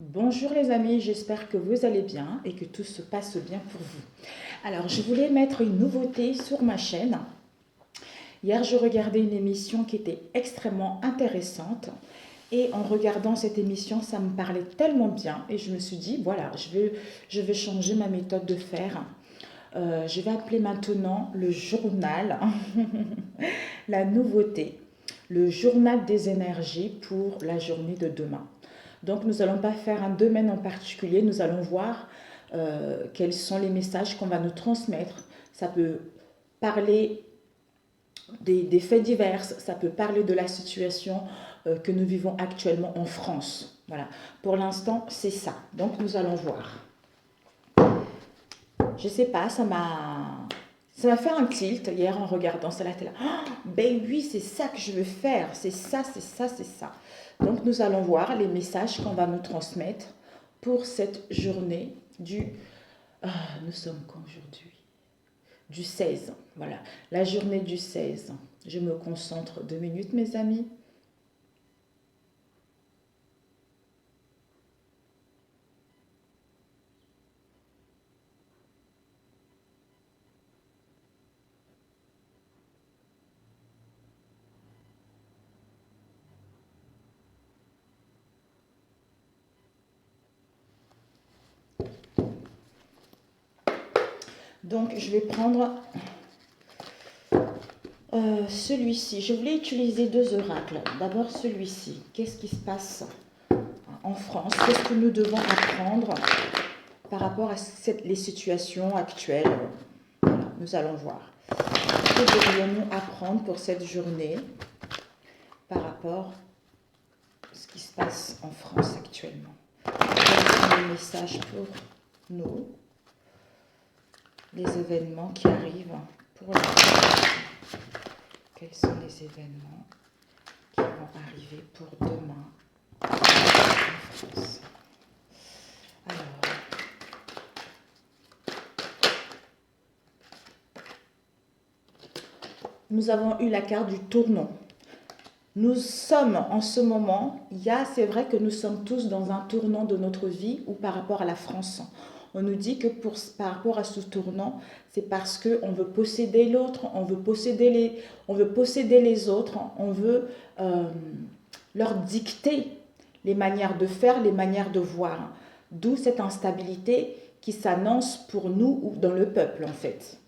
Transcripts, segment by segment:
Bonjour les amis, j'espère que vous allez bien et que tout se passe bien pour vous. Alors, je voulais mettre une nouveauté sur ma chaîne. Hier, je regardais une émission qui était extrêmement intéressante et en regardant cette émission, ça me parlait tellement bien et je me suis dit, voilà, je vais changer ma méthode de faire. Je vais appeler maintenant le journal, la nouveauté, le journal des énergies pour la journée de demain. Donc nous n'allons pas faire un domaine en particulier, nous allons voir quels sont les messages qu'on va nous transmettre. Ça peut parler des faits divers, ça peut parler de la situation que nous vivons actuellement en France. Voilà, pour l'instant c'est ça. Donc nous allons voir. Je sais pas, ça m'a fait un tilt hier en regardant ça, là, t'es là. Oh, ben oui, c'est ça que je veux faire, c'est ça, c'est ça, c'est ça. Donc nous allons voir les messages qu'on va nous transmettre pour cette journée du... nous sommes quand aujourd'hui? Du 16, voilà, la journée du 16. Je me concentre 2 minutes, mes amis. Donc je vais prendre celui-ci. Je voulais utiliser deux oracles. D'abord celui-ci. Qu'est-ce qui se passe en France? Qu'est-ce que nous devons apprendre par rapport à les situations actuelles? Voilà, nous allons voir. Que devrions-nous apprendre pour cette journée par rapport à ce qui se passe en France actuellement? Quels sont les messages pour nous? Les événements qui arrivent pour la France. Quels sont les événements qui vont arriver pour demain en France? Alors, nous avons eu la carte du tournant. Nous sommes en ce moment, c'est vrai que nous sommes tous dans un tournant de notre vie ou par rapport à la France. On nous dit que par rapport à ce tournant, c'est parce qu'on veut posséder l'autre, on veut posséder les autres, on veut leur dicter les manières de faire, les manières de voir. D'où cette instabilité qui s'annonce pour nous ou dans le peuple en fait.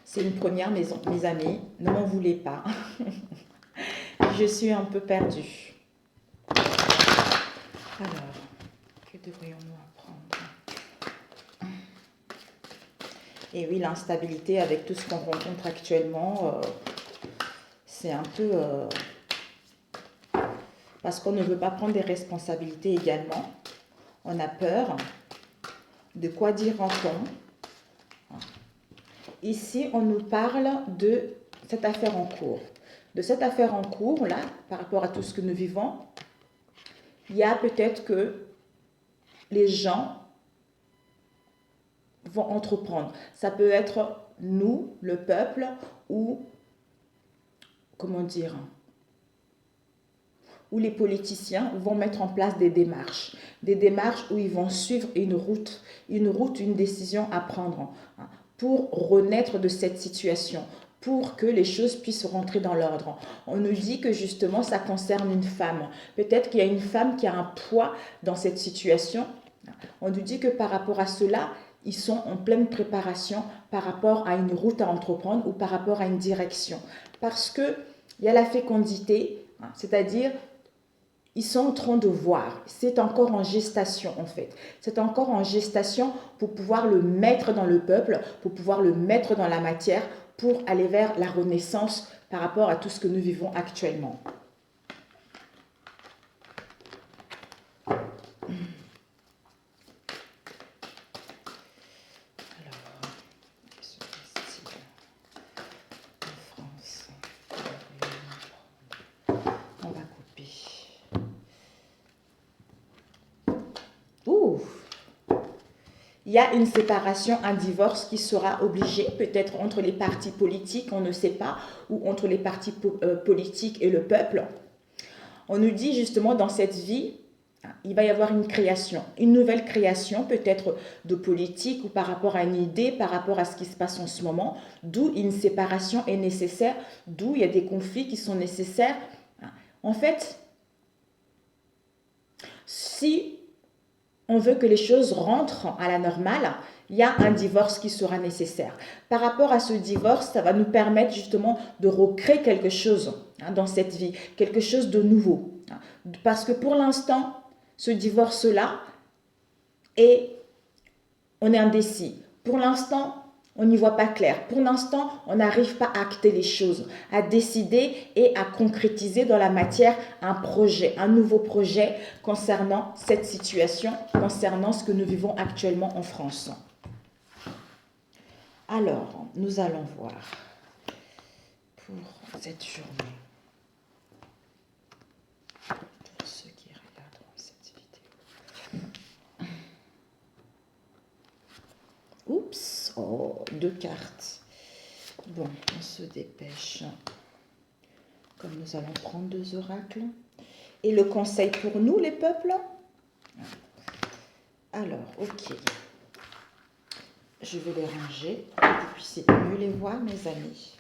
C'est une première maison, mes amis, ne m'en voulez pas. Je suis un peu perdue. Alors, que devrions-nous apprendre? Et oui, l'instabilité avec tout ce qu'on rencontre actuellement, c'est un peu... parce qu'on ne veut pas prendre des responsabilités également. On a peur. De quoi dira-t-on? Ici, on nous parle de cette affaire en cours. De cette affaire en cours, là, par rapport à tout ce que nous vivons, il y a peut-être que les gens vont entreprendre. Ça peut être nous, le peuple, ou, comment dire, où les politiciens vont mettre en place des démarches où ils vont suivre une décision à prendre pour renaître de cette situation, pour que les choses puissent rentrer dans l'ordre. On nous dit que justement ça concerne une femme. Peut-être qu'il y a une femme qui a un poids dans cette situation. On nous dit que par rapport à cela, ils sont en pleine préparation par rapport à une route à entreprendre ou par rapport à une direction. Parce qu'il y a la fécondité, c'est-à-dire ils sont en train de voir, c'est encore en gestation en fait. C'est encore en gestation pour pouvoir le mettre dans le peuple, pour pouvoir le mettre dans la matière, pour aller vers la renaissance par rapport à tout ce que nous vivons actuellement. Il y a une séparation, un divorce qui sera obligé, peut-être entre les partis politiques, on ne sait pas, ou entre les partis politiques et le peuple. On nous dit justement dans cette vie, Il va y avoir une création, une nouvelle création, peut-être de politique ou par rapport à une idée, par rapport à ce qui se passe en ce moment, d'où une séparation est nécessaire, d'où il y a des conflits qui sont nécessaires. En fait, si on veut que les choses rentrent à la normale, il y a un divorce qui sera nécessaire. Par rapport à ce divorce, ça va nous permettre justement de recréer quelque chose dans cette vie, quelque chose de nouveau. Parce que pour l'instant, ce divorce-là, on est indécis. Pour l'instant, on n'y voit pas clair. Pour l'instant, on n'arrive pas à acter les choses, à décider et à concrétiser dans la matière un projet, un nouveau projet concernant cette situation, concernant ce que nous vivons actuellement en France. Alors, nous allons voir pour cette journée. Pour ceux qui regarderont cette vidéo. Oups, oh, 2 cartes. Bon, on se dépêche. Comme nous allons prendre 2 oracles. Et le conseil pour nous, les peuples. Alors, ok. Je vais les ranger pour que vous puissiez mieux les voir, mes amis.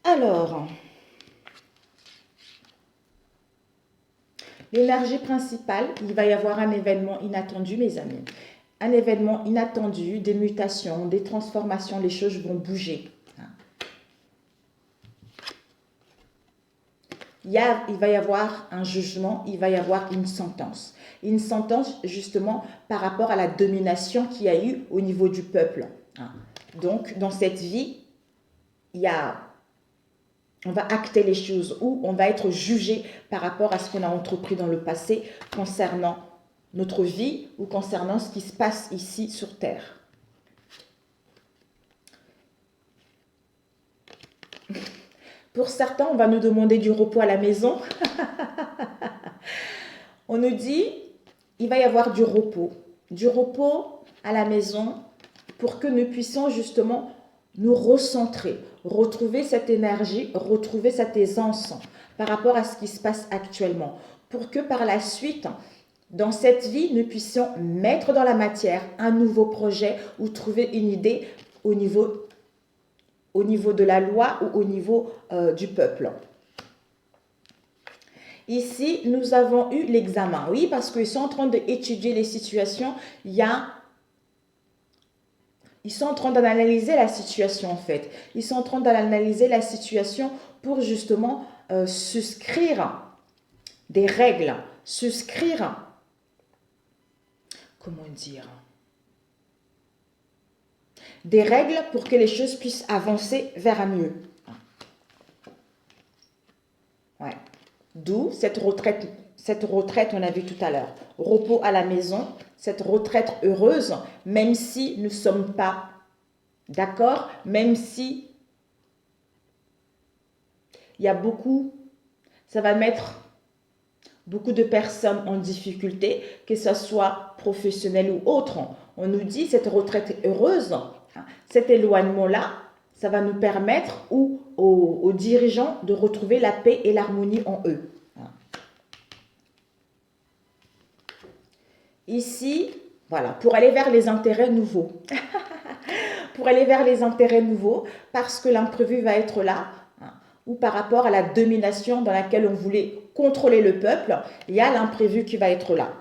Alors, l'énergie principale, il va y avoir un événement inattendu, mes amis. Un événement inattendu, des mutations, des transformations, les choses vont bouger. Il va y avoir un jugement, il va y avoir une sentence. Une sentence justement par rapport à la domination qu'il y a eu au niveau du peuple. Donc, dans cette vie, on va acter les choses ou on va être jugé par rapport à ce qu'on a entrepris dans le passé concernant notre vie ou concernant ce qui se passe ici sur Terre. Pour certains, on va nous demander du repos à la maison. On nous dit, il va y avoir du repos à la maison pour que nous puissions justement nous recentrer, retrouver cette énergie, retrouver cette aisance par rapport à ce qui se passe actuellement. Pour que par la suite, dans cette vie, nous puissions mettre dans la matière un nouveau projet ou trouver une idée au niveau de la loi ou au niveau du peuple. Ici, nous avons eu l'examen. Oui, parce qu'ils sont en train d'étudier les situations. Ils sont en train d'analyser la situation, en fait. Ils sont en train d'analyser la situation pour justement souscrire des règles. Souscrire, comment dire, des règles pour que les choses puissent avancer vers un mieux. Ouais. D'où cette retraite, on a vu tout à l'heure. Repos à la maison, cette retraite heureuse, même si nous ne sommes pas d'accord, même si il y a ça va mettre beaucoup de personnes en difficulté, que ce soit professionnel ou autre. On nous dit cette retraite heureuse, cet éloignement-là, ça va nous permettre aux dirigeants de retrouver la paix et l'harmonie en eux. Ici, voilà, pour aller vers les intérêts nouveaux. Pour aller vers les intérêts nouveaux, parce que l'imprévu va être là, ou par rapport à la domination dans laquelle on voulait contrôler le peuple, il y a l'imprévu qui va être là.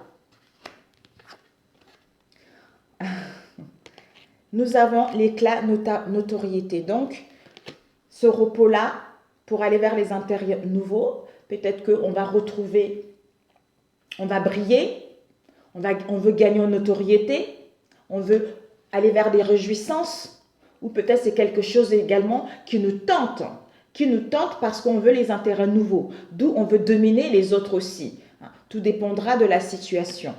Nous avons l'éclat notoriété. Donc, ce repos-là, pour aller vers les intérêts nouveaux, peut-être qu'on va retrouver, on va briller, on veut gagner en notoriété, on veut aller vers des réjouissances, ou peut-être c'est quelque chose également qui nous tente parce qu'on veut les intérêts nouveaux, d'où on veut dominer les autres aussi. Tout dépendra de la situation.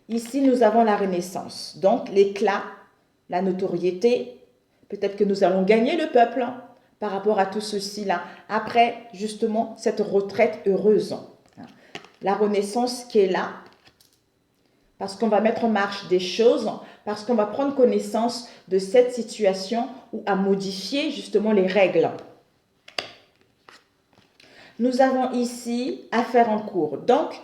Ici, nous avons la renaissance, donc l'éclat, la notoriété. Peut-être que nous allons gagner le peuple par rapport à tout ceci-là. Après, justement, cette retraite heureuse. La renaissance qui est là, parce qu'on va mettre en marche des choses, parce qu'on va prendre connaissance de cette situation ou à modifier justement les règles. Nous avons ici affaire en cours. Donc,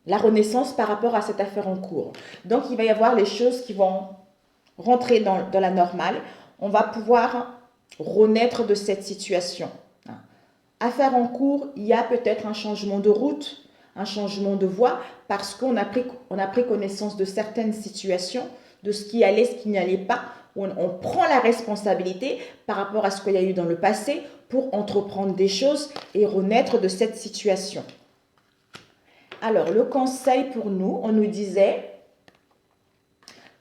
la renaissance par rapport à cette affaire en cours. Donc, il va y avoir les choses qui vont rentrer dans la normale. On va pouvoir renaître de cette situation. Affaire en cours, il y a peut-être un changement de route, un changement de voie, parce qu'on a pris connaissance de certaines situations, de ce qui allait, ce qui n'allait pas. On prend la responsabilité par rapport à ce qu'il y a eu dans le passé pour entreprendre des choses et renaître de cette situation. Alors, le conseil pour nous, on nous disait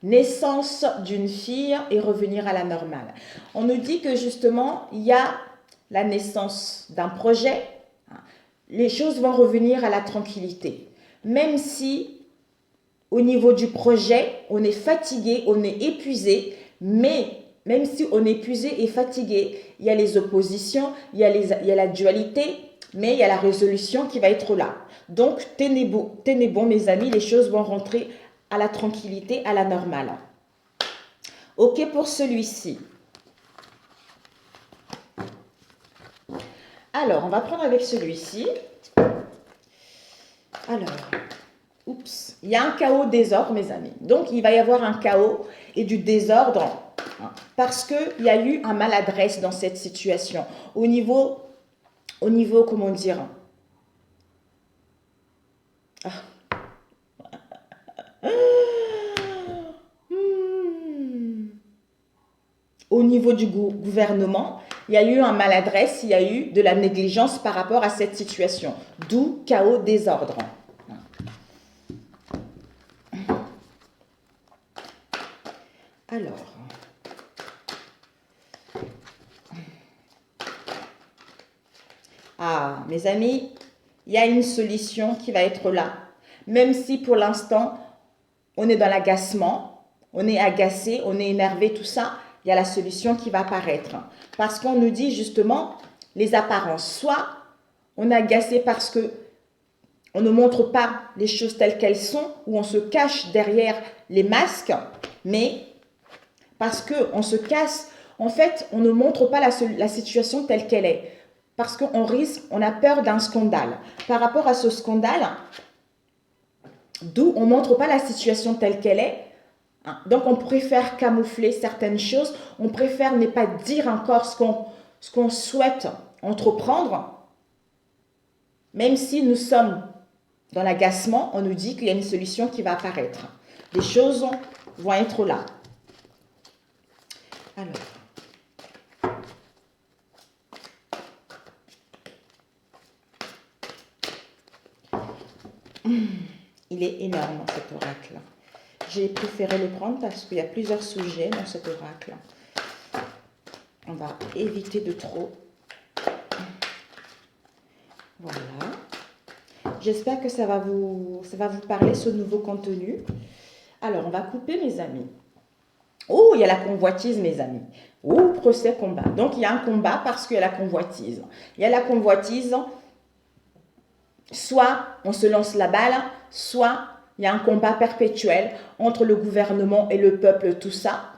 naissance d'une fille et revenir à la normale. On nous dit que justement, il y a la naissance d'un projet, les choses vont revenir à la tranquillité. Même si au niveau du projet, on est fatigué, on est épuisé, mais même si on est épuisé et fatigué, il y a les oppositions, il y a la dualité, mais il y a la résolution qui va être là. Donc, tenez bon mes amis, les choses vont rentrer à la tranquillité, à la normale. Ok pour celui-ci. Alors, on va prendre avec celui-ci. Alors, oups, il y a un chaos désordre, mes amis. Donc, il va y avoir un chaos et du désordre parce qu'il y a eu un maladresse dans cette situation. Au niveau comment dire, au niveau du gouvernement, il y a eu un maladresse, il y a eu de la négligence par rapport à cette situation. D'où chaos, désordre. Alors, mes amis, il y a une solution qui va être là. Même si pour l'instant, on est dans l'agacement, on est agacé, on est énervé, tout ça, il y a la solution qui va apparaître. Parce qu'on nous dit justement les apparences. Soit on est agacé parce que on ne montre pas les choses telles qu'elles sont, ou on se cache derrière les masques, mais parce qu'on se casse, en fait, on ne montre pas la situation telle qu'elle est. Parce qu'on risque, on a peur d'un scandale. Par rapport à ce scandale, d'où on ne montre pas la situation telle qu'elle est, donc on préfère camoufler certaines choses, on préfère ne pas dire encore ce qu'on souhaite entreprendre, même si nous sommes dans l'agacement, on nous dit qu'il y a une solution qui va apparaître. Les choses vont être là. Alors, il est énorme cet oracle. J'ai préféré le prendre parce qu'il y a plusieurs sujets dans cet oracle. On va éviter de trop. Voilà. J'espère que ça va vous parler, ce nouveau contenu. Alors, on va couper, mes amis. Oh, il y a la convoitise, mes amis. Oh, procès, combat. Donc, il y a un combat parce qu'il y a la convoitise. Il y a la convoitise. Soit on se lance la balle, soit il y a un combat perpétuel entre le gouvernement et le peuple, tout ça.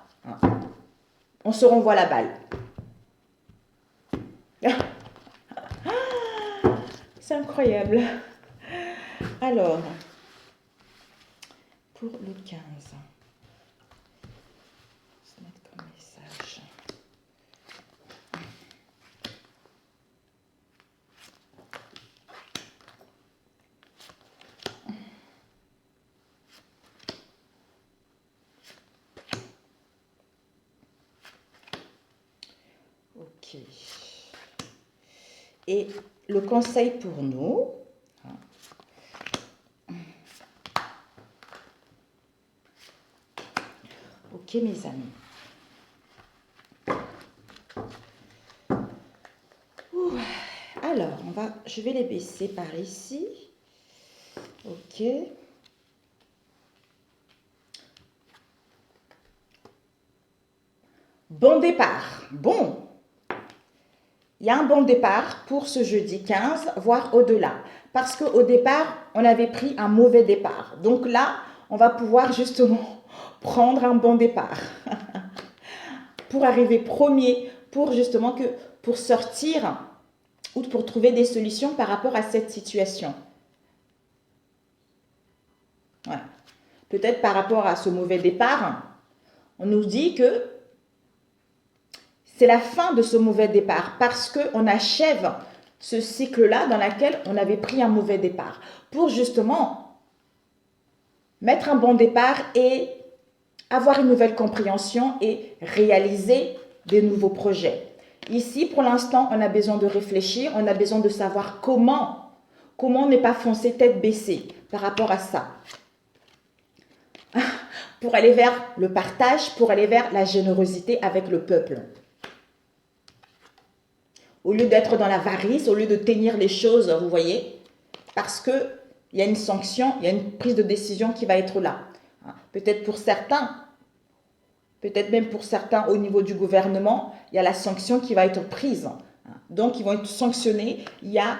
On se renvoie la balle. C'est incroyable. Alors, pour le 15, je vais mettre comme message. Ok. Et le conseil pour nous, ok mes amis. Alors, je vais les baisser par ici. Ok. Bon départ. Bon. Il y a un bon départ pour ce jeudi 15, voire au-delà. Parce qu'au départ, on avait pris un mauvais départ. Donc là, on va pouvoir justement prendre un bon départ pour arriver premier, pour justement pour sortir ou pour trouver des solutions par rapport à cette situation. Ouais. Peut-être par rapport à ce mauvais départ, on nous dit que c'est la fin de ce mauvais départ parce qu'on achève ce cycle-là dans lequel on avait pris un mauvais départ pour justement mettre un bon départ et avoir une nouvelle compréhension et réaliser des nouveaux projets. Ici, pour l'instant, on a besoin de réfléchir, on a besoin de savoir comment ne pas foncer tête baissée par rapport à ça. Pour aller vers le partage, pour aller vers la générosité avec le peuple. Au lieu d'être dans l'avarice, au lieu de tenir les choses, vous voyez, parce qu'il y a une sanction, il y a une prise de décision qui va être là. Peut-être pour certains, peut-être même pour certains au niveau du gouvernement, il y a la sanction qui va être prise. Donc, ils vont être sanctionnés, il y a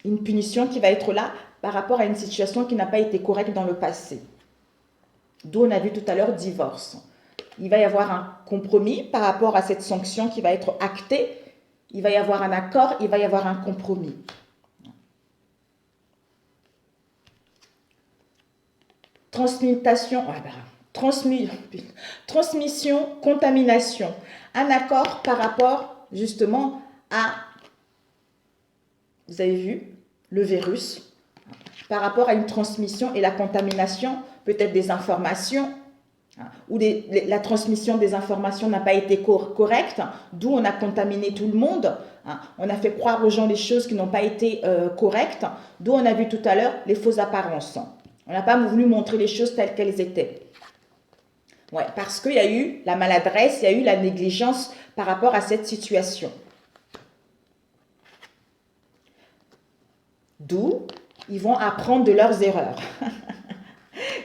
une punition qui va être là par rapport à une situation qui n'a pas été correcte dans le passé. D'où on a vu tout à l'heure divorce. Il va y avoir un compromis par rapport à cette sanction qui va être actée. Il va y avoir un accord, il va y avoir un compromis. Transmutation, transmission, contamination. Un accord par rapport justement à, vous avez vu, le virus, par rapport à une transmission et la contamination, peut-être des informations, ou la transmission des informations n'a pas été correcte, d'où on a contaminé tout le monde, on a fait croire aux gens des choses qui n'ont pas été correctes, d'où on a vu tout à l'heure les fausses apparences. On n'a pas voulu montrer les choses telles qu'elles étaient. Ouais, parce qu'il y a eu la maladresse, il y a eu la négligence par rapport à cette situation. D'où ils vont apprendre de leurs erreurs.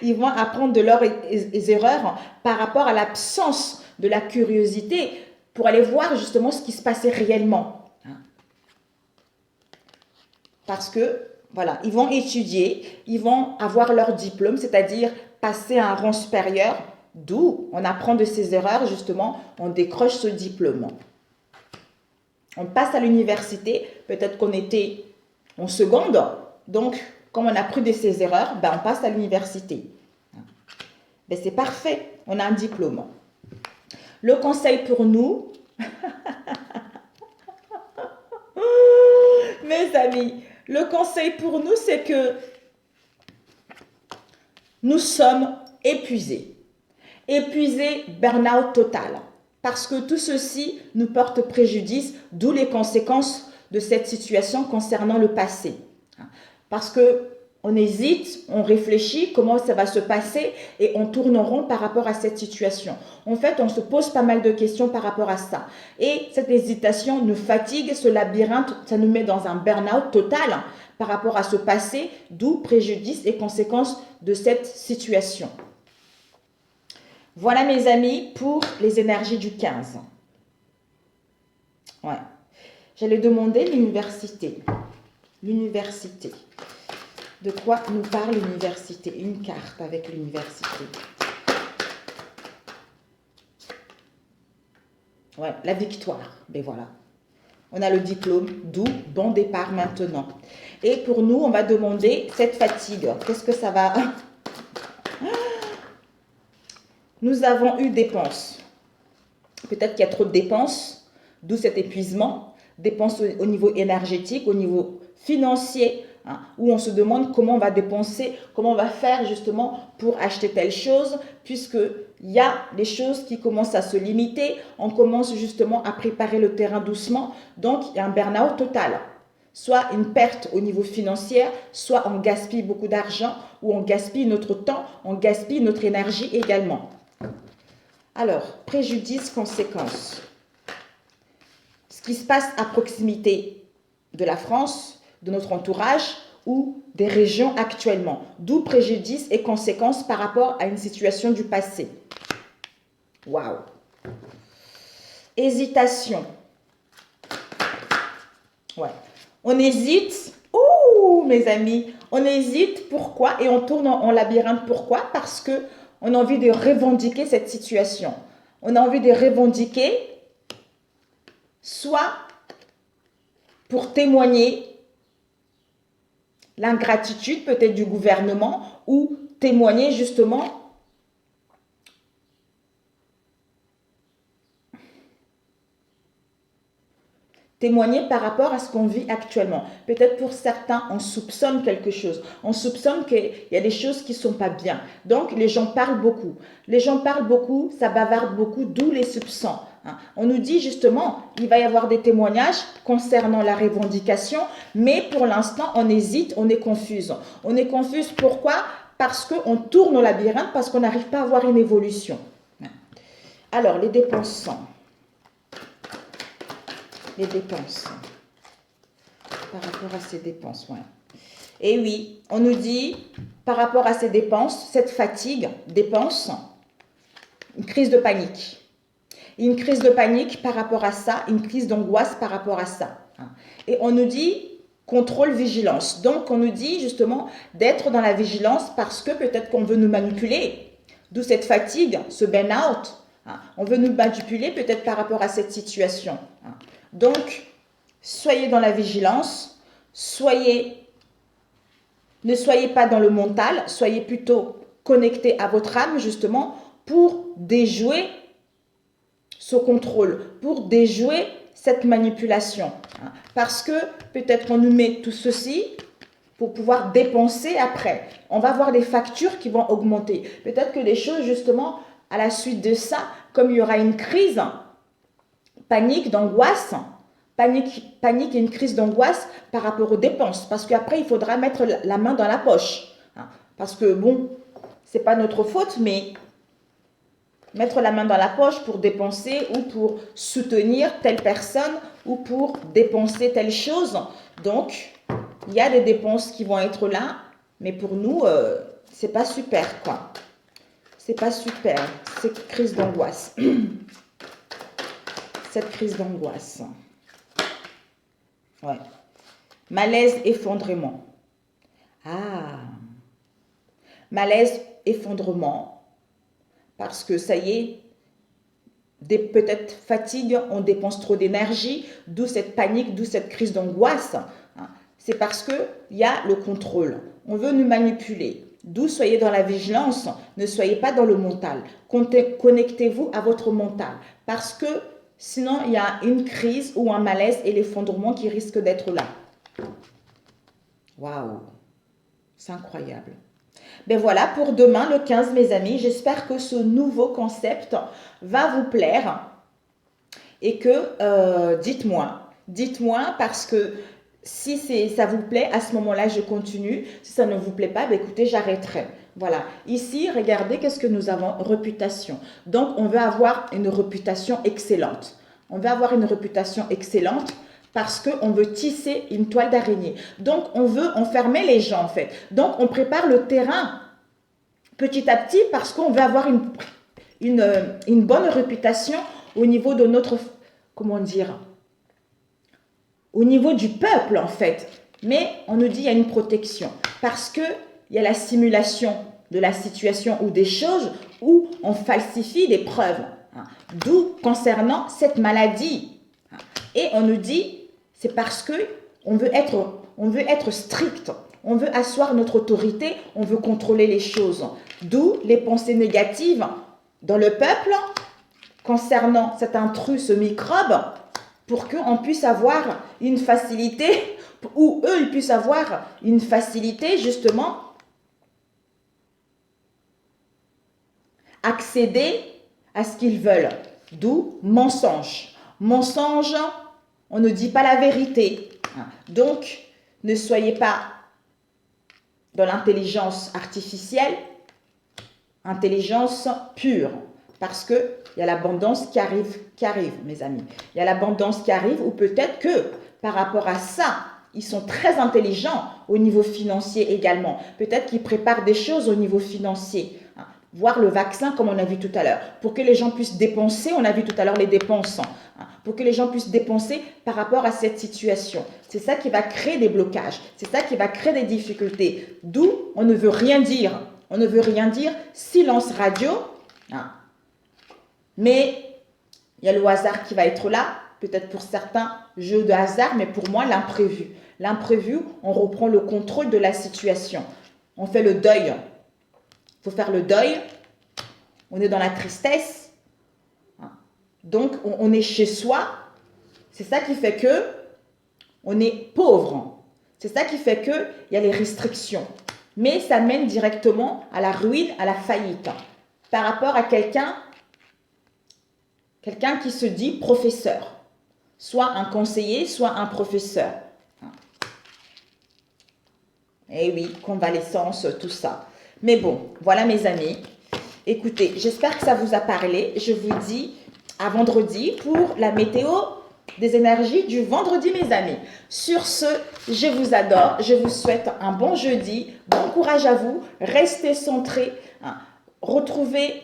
Ils vont apprendre de leurs erreurs par rapport à l'absence de la curiosité pour aller voir justement ce qui se passait réellement. Parce que, voilà, ils vont étudier, ils vont avoir leur diplôme, c'est-à-dire passer à un rang supérieur, d'où on apprend de ses erreurs, justement, on décroche ce diplôme. On passe à l'université, peut-être qu'on était en seconde, donc comme on a appris de ses erreurs, on passe à l'université. C'est parfait, on a un diplôme. Le conseil pour nous, mes amis, le conseil pour nous, c'est que nous sommes épuisés. Épuisés, burn-out total. Parce que tout ceci nous porte préjudice, d'où les conséquences de cette situation concernant le passé. Parce que on hésite, on réfléchit comment ça va se passer et on tourne en rond par rapport à cette situation. En fait, on se pose pas mal de questions par rapport à ça. Et cette hésitation nous fatigue, ce labyrinthe, ça nous met dans un burn-out total par rapport à ce passé, d'où préjudice et conséquences de cette situation. Voilà mes amis pour les énergies du 15. Ouais. J'allais demander l'université. L'université. De quoi nous parle l'université? Une carte avec l'université. Ouais, la victoire. Ben voilà. On a le diplôme, d'où bon départ maintenant. Et pour nous, on va demander cette fatigue. Qu'est-ce que ça va? Nous avons eu dépenses. Peut-être qu'il y a trop de dépenses, d'où cet épuisement. Dépenses au niveau énergétique, au niveau financier, où on se demande comment on va dépenser, comment on va faire justement pour acheter telle chose, puisqu'il y a des choses qui commencent à se limiter, on commence justement à préparer le terrain doucement, donc il y a un burn-out total. Soit une perte au niveau financier, soit on gaspille beaucoup d'argent, ou on gaspille notre temps, on gaspille notre énergie également. Alors, préjudice, conséquences. Ce qui se passe à proximité de la France, de notre entourage ou des régions actuellement. D'où préjudice et conséquences par rapport à une situation du passé. Waouh! Hésitation. Ouais. On hésite. Ouh! Ouh, mes amis, on hésite. Pourquoi? Et on tourne en labyrinthe. Pourquoi? Parce que on a envie de revendiquer cette situation. On a envie de revendiquer, soit pour témoigner l'ingratitude peut-être du gouvernement ou témoigner justement par rapport à ce qu'on vit actuellement. Peut-être pour certains, on soupçonne quelque chose. On soupçonne qu'il y a des choses qui ne sont pas bien. Donc, les gens parlent beaucoup. Les gens parlent beaucoup, ça bavarde beaucoup, d'où les soupçons. On nous dit justement, il va y avoir des témoignages concernant la revendication, mais pour l'instant, on hésite, on est confuse. On est confuse, pourquoi? Parce qu'on tourne au labyrinthe, parce qu'on n'arrive pas à avoir une évolution. Alors, les dépensants. Les dépenses. Par rapport à ces dépenses, ouais. Et oui, on nous dit, par rapport à ces dépenses, cette fatigue, dépenses, une crise de panique. Une crise de panique par rapport à ça, une crise d'angoisse par rapport à ça. Et on nous dit, contrôle, vigilance. Donc, on nous dit justement d'être dans la vigilance parce que peut-être qu'on veut nous manipuler. D'où cette fatigue, ce burn-out. On veut nous manipuler peut-être par rapport à cette situation. Donc, soyez dans la vigilance, ne soyez pas dans le mental, soyez plutôt connectés à votre âme justement pour déjouer ce contrôle, pour déjouer cette manipulation. Parce que peut-être qu'on nous met tout ceci pour pouvoir dépenser après. On va avoir des factures qui vont augmenter. Peut-être que les choses justement, à la suite de ça, comme il y aura une crise, panique, d'angoisse, panique et une crise d'angoisse par rapport aux dépenses. Parce qu'après, il faudra mettre la main dans la poche. Parce que, bon, c'est pas notre faute, mais mettre la main dans la poche pour dépenser ou pour soutenir telle personne ou pour dépenser telle chose. Donc, il y a des dépenses qui vont être là, mais pour nous, c'est pas super, quoi. C'est pas super, cette crise d'angoisse. Cette crise d'angoisse. Ouais. Malaise, effondrement. Ah. Malaise, effondrement. Parce que ça y est, peut-être fatigue, on dépense trop d'énergie, d'où cette panique, d'où cette crise d'angoisse. C'est parce qu'il y a le contrôle. On veut nous manipuler. D'où soyez dans la vigilance, ne soyez pas dans le mental. Connectez-vous à votre mental. Parce que sinon, il y a une crise ou un malaise et l'effondrement qui risque d'être là. Waouh, c'est incroyable. Ben voilà pour demain, le 15, mes amis. J'espère que ce nouveau concept va vous plaire. Et que, dites-moi parce que si ça vous plaît, à ce moment-là, je continue. Si ça ne vous plaît pas, ben écoutez, j'arrêterai. Voilà. Ici, regardez, qu'est-ce que nous avons? Réputation. Donc, on veut avoir une réputation excellente. On veut avoir une réputation excellente parce qu'on veut tisser une toile d'araignée. Donc, on veut enfermer les gens, en fait. Donc, on prépare le terrain petit à petit parce qu'on veut avoir une bonne réputation au niveau de notre, comment dire, au niveau du peuple, en fait. Mais on nous dit qu'il y a une protection parce qu'il y a la simulation de la situation ou des choses où on falsifie des preuves. D'où concernant cette maladie. Et on nous dit, c'est parce qu'on veut être strict, on veut asseoir notre autorité, on veut contrôler les choses. D'où les pensées négatives dans le peuple concernant cet intrus, ce microbe, pour qu'on puisse avoir une facilité, ou eux, ils puissent avoir une facilité, justement, accéder à ce qu'ils veulent. D'où mensonge. Mensonge, on ne dit pas la vérité. Donc, ne soyez pas dans l'intelligence artificielle, intelligence pure. Parce qu'il y a l'abondance qui arrive, mes amis. Il y a l'abondance qui arrive, ou peut-être que par rapport à ça, ils sont très intelligents au niveau financier également. Peut-être qu'ils préparent des choses au niveau financier. Voir le vaccin, comme on a vu tout à l'heure. Pour que les gens puissent dépenser, on a vu tout à l'heure les dépenses. pour que les gens puissent dépenser par rapport à cette situation. C'est ça qui va créer des blocages, c'est ça qui va créer des difficultés. D'où on ne veut rien dire. On ne veut rien dire, silence radio. Hein. Mais il y a le hasard qui va être là, peut-être pour certains jeux de hasard, mais pour moi l'imprévu. L'imprévu, on reprend le contrôle de la situation. On fait le deuil. Il faut faire le deuil. On est dans la tristesse. Donc, on est chez soi. C'est ça qui fait que on est pauvre. C'est ça qui fait qu'il y a les restrictions. Mais ça mène directement à la ruine, à la faillite. Par rapport à quelqu'un qui se dit professeur. Soit un conseiller, soit un professeur. Eh oui, convalescence, tout ça. Mais bon, voilà mes amis. Écoutez, j'espère que ça vous a parlé. Je vous dis à vendredi pour la météo des énergies du vendredi, mes amis. Sur ce, je vous adore. Je vous souhaite un bon jeudi. Bon courage à vous. Restez centrés. Hein. Retrouvez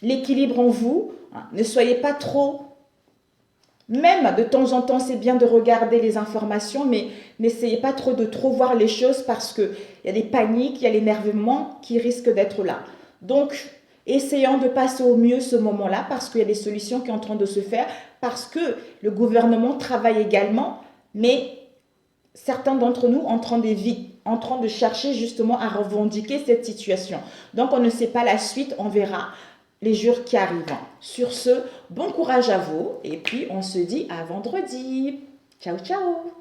l'équilibre en vous. Hein. Ne soyez pas trop... Même de temps en temps, c'est bien de regarder les informations, mais n'essayez pas trop de trop voir les choses parce qu'il y a des paniques, il y a l'énervement qui risque d'être là. Donc, essayons de passer au mieux ce moment-là parce qu'il y a des solutions qui sont en train de se faire, parce que le gouvernement travaille également, mais certains d'entre nous en train de chercher justement à revendiquer cette situation. Donc, on ne sait pas la suite, on verra les jours qui arrivent. Sur ce, bon courage à vous et puis on se dit à vendredi. Ciao, ciao.